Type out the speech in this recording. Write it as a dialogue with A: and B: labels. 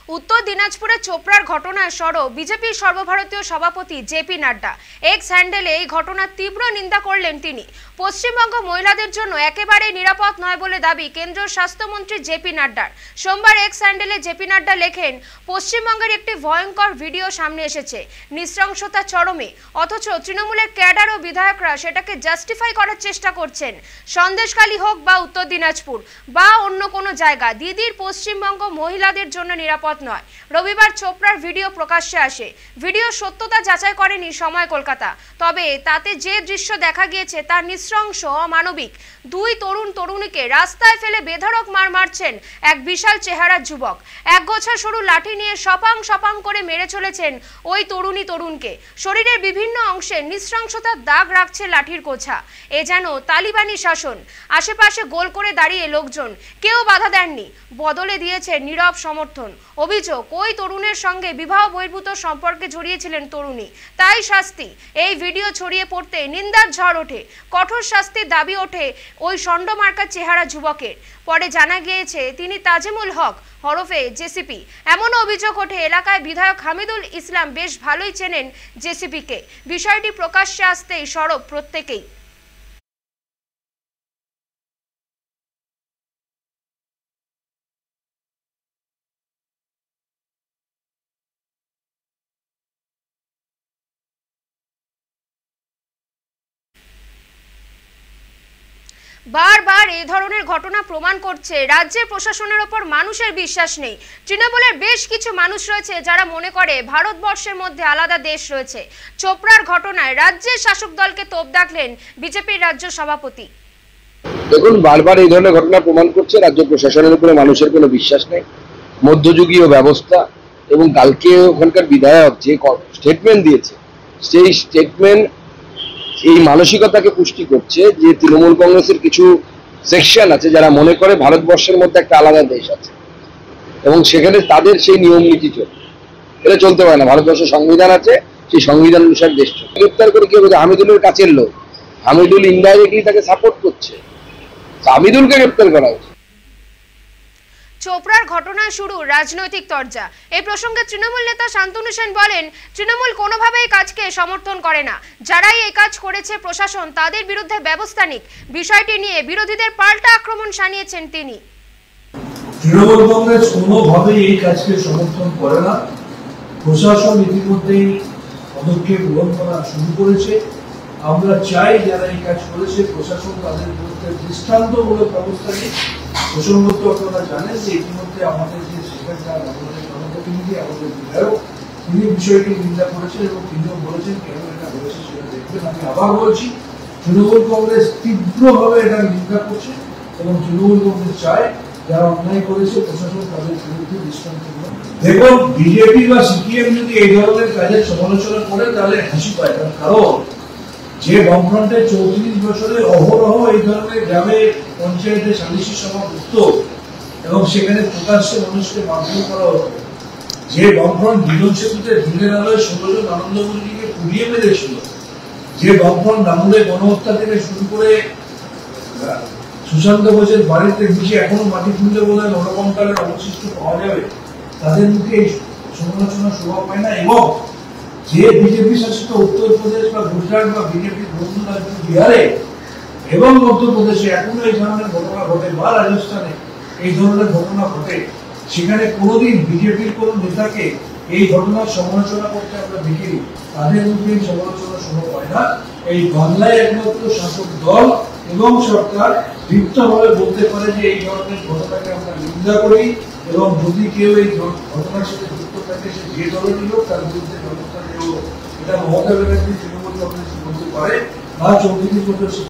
A: उत्तर दिनाजपुरे चोपड़ार घटनाय सड़क बीजेपी सर्वभारतीय सभापति जेपी नाड्डा एक्स हैंडेले এই ঘটনার তীব্র নিন্দা করলেন তিনি। পশ্চিমবঙ্গ মহিলাদের জন্য একেবারে নিরাপদ নয় বলে দাবি কেন্দ্রীয় স্বাস্থ্যমন্ত্রী জেপি নাড্ডার। সোমবার এক্স হ্যান্ডেলে জেপি নাড্ডা লেখেন, পশ্চিমবঙ্গের একটি ভয়ঙ্কর ভিডিও সামনে এসেছে, নৃশংসতা চরমে, অথচ তৃণমূলের ক্যাডার ও বিধায়করা সেটাকে জাস্টিফাই করার চেষ্টা করছেন। সন্দেশখালী হোক বা উত্তর দিনাজপুর বা অন্য কোনো জায়গা, দিদির পশ্চিমবঙ্গ মহিলাদের জন্য নিরাপদ নয়। রবিবার চোপড়ার ভিডিও প্রকাশ্যে আসে। ভিডিও সত্যতা যাচাই করেনি সময় কলকাতা, তবে তাতে যে দৃশ্য দেখা গিয়েছে তা নৃশংস, অমানবিক। দুই তরুণ তরুণীকে রাস্তায় ফেলে বেধড়ক মার মারছেন এক বিশাল চেহারার যুবক। একগোছা সরু লাঠি নিয়ে সপাং সপাং করে মেরে চলেছেন ওই তরুণী তরুণকে। শরীরের বিভিন্ন অংশে নৃশংসতার দাগ রাখছে লাঠির কোছা। এ যেন তালিবানি শাসন। আশেপাশে গোল করে দাঁড়িয়ে লোকজন, কেউ বাধা দেননি, বদলে দিয়েছে নীরব সমর্থন। অভিযোগ, ওই তরুণের সঙ্গে বিবাহ বহির্ভূত সম্পর্কে জড়িয়েছিলেন তরুণী, তাই শাস্তি। এই ভিডিও ছড়িয়ে পড়তে নিন্দার ঝড় ওঠে, কঠোর শাস্তির দাবি ওঠে ওই ষণ্ডমার্কা চেহারা যুবকের। পরে জানা গিয়েছে তিনি তাজিমুল হক হরফে জেসিপি। এমন অভিযোগ ওঠে এলাকায় বিধায়ক হামিদুল ইসলাম বেশ ভালোই চেনেন জেসিপিকে। বিষয়টি প্রকাশ্যে আসতেই সরব প্রত্যেকেই। বারবার এই ধরনের ঘটনা প্রমাণ করছে রাজ্যের প্রশাসনের ওপর মানুষের বিশ্বাস নেই। তৃণমূলের বেশ কিছু মানুষ রয়েছে যারা মনে করে ভারতবর্ষের মধ্যে আলাদা দেশ রয়েছে। চোপড়ার ঘটনায় রাজ্যের শাসক দলকে তোপ দাগলেন বিজেপির রাজ্য সভাপতি।
B: দেখুন, বারবার এই ধরনের ঘটনা প্রমাণ করছে রাজ্য প্রশাসনের উপরে মানুষের কোনো বিশ্বাস নেই। মধ্যযুগীয় ব্যবস্থা এবং কালকে ওখানকার বিধায়ক যে স্টেটমেন্ট দিয়েছে, সেই স্টেটমেন্ট এই মানসিকতাকে পুষ্টি করছে যে তৃণমূল কংগ্রেসের কিছু সেকশন আছে যারা মনে করে ভারতবর্ষের মধ্যে একটা আলাদা দেশ আছে এবং সেখানে তাদের সেই নিয়ম নীতি চলবে। এটা চলতে পারে না। ভারতবর্ষের সংবিধান আছে, সেই সংবিধান অনুসারে দেশ চলবে। গ্রেপ্তার করে কি হবে? হামিদুলের কাছের লোক, হামিদুল ইনডাইরেক্টলি তাকে সাপোর্ট করছে, হামিদুলকে গ্রেপ্তার করা হয়েছে।
A: চোপড়ার ঘটনায় শুরু রাজনৈতিক তরজা। এই প্রসঙ্গে তৃণমূল নেতা শান্তনু সেন বলেন, তৃণমূল কোনোভাবেই কাজকে সমর্থন করে না। যারাই এই কাজ করেছে প্রশাসন তাদের বিরুদ্ধে ব্যবস্থা নিক। বিষয়টি নিয়ে বিরোধীদের পাল্টা আক্রমণ শানিয়েছেন তিনি।
C: তৃণমূল কংগ্রেস কোনোভাবেই এই কাজকে সমর্থন করে না। প্রশাসন ইতিমধ্যেই পদক্ষেপ গ্রহণ করা শুরু করেছে। আমরা চাই যারা এই কাজ করেছে প্রশাসন তাদের বিরুদ্ধে দৃষ্টান্তমূলক ব্যবস্থা নিক। প্রসঙ্গত আপনারা জানেন যে ইতিমধ্যে আমাদের যে সেক্রেটারি, আমাদের জনপ্রতিনিধি, আমাদের বিধায়ক, তিনি বিষয়টি নিন্দা করেছেন এবং তিনিও বলেছেন কেন এটা হয়েছে সেটা দেখবেন। আমি আবার বলছি, তৃণমূল কংগ্রেস তীব্রভাবে এটা নিন্দা করছে এবং তৃণমূল কংগ্রেস চায় যারা অন্যায় করেছে প্রশাসন তাদের বিরুদ্ধে দৃষ্টান্তমূলক। দেখুন, বিজেপি বা সিপিএম যদি এই ধরনের কাজের সমালোচনা করে তাহলে হাসি পায়। কারণ যে বামফ্রন্টে 34 বছরে অহরহ এই ধরনের গ্রামে পঞ্চায়েতে সালিশি সভা করত এবং সেখানে প্রকাশ্যে মানুষকে মারধর করা হতো, যে বামফ্রন্ট বিজন সেতুতে দিনের আলোয় 16 জন আনন্দমল্লিকে পুড়িয়ে মেরেছিল, যে বামফ্রন্ট আমলে গণহত্যা থেকে শুরু করে সুশান্ত ঘোষের বাড়িতে নিচে এখনো মাটি খুঁজলে বোধ হয় নরকঙ্কালের অবশিষ্ট পাওয়া যাবে, তাদের মুখে এই সমালোচনা শোভা পায় না। এবং যে বিজেপি শাসিত উত্তরপ্রদেশ বা গুজরাট বা বিজেপির বন্ধু রাজ্য বিহারে এবং মধ্যপ্রদেশে এখনো এই ধরনের ঘটনা ঘটে বা রাজস্থানে এই ধরনের ঘটনা ঘটে, সেখানে কোনোদিন বিজেপির কোন নেতাকে এই ঘটনার সমালোচনা করতে আমরা দেখিনি। তাদের মুখে এই সমালোচনা শোভা পায় না। এই বাংলায় একমাত্র শাসক দল এবং সরকার দৃপ্তভাবে বলতে পারে যে এই ধরনের ঘটনাকে আমরা নিন্দা করি এবং যদি কেউ এই ঘটনার সাথে যুক্ত থাকে সে যে দলেরই হোক তার বিরুদ্ধে ব্যবস্থা নেওয়া। এটা মমতা ব্যানার্জি তৃণমূল কংগ্রেস বলতে পারে বা 34 বছর